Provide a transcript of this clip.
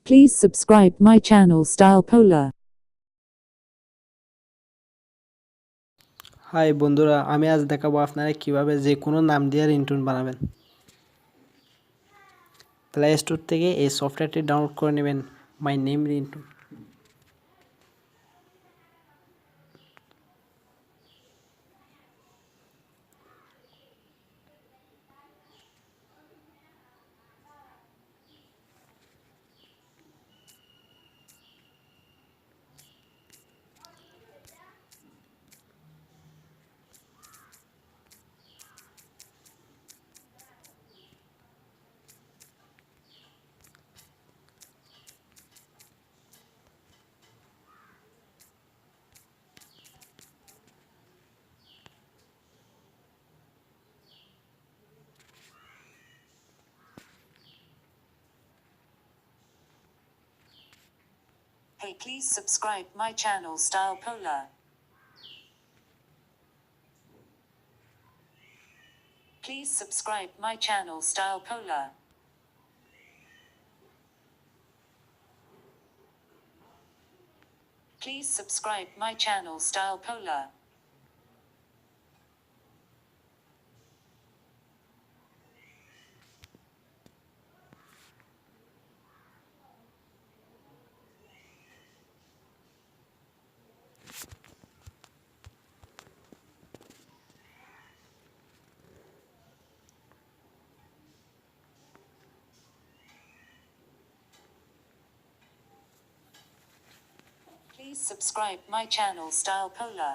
Please subscribe my channel Style Pola. Hi বন্ধুরা, আমি আজ দেখাবো আপনারা কিভাবে যে কোনো নাম দিয়ে রিংটোন বানাবেন। প্লে স্টোর থেকে এই সফটওয়্যারটি ডাউনলোড করে নেবেন, my name ringtone. Hey, please subscribe my channel Style Pola. Please subscribe my channel Style Pola. Please subscribe my channel Style Pola. Please subscribe my channel Style Pola.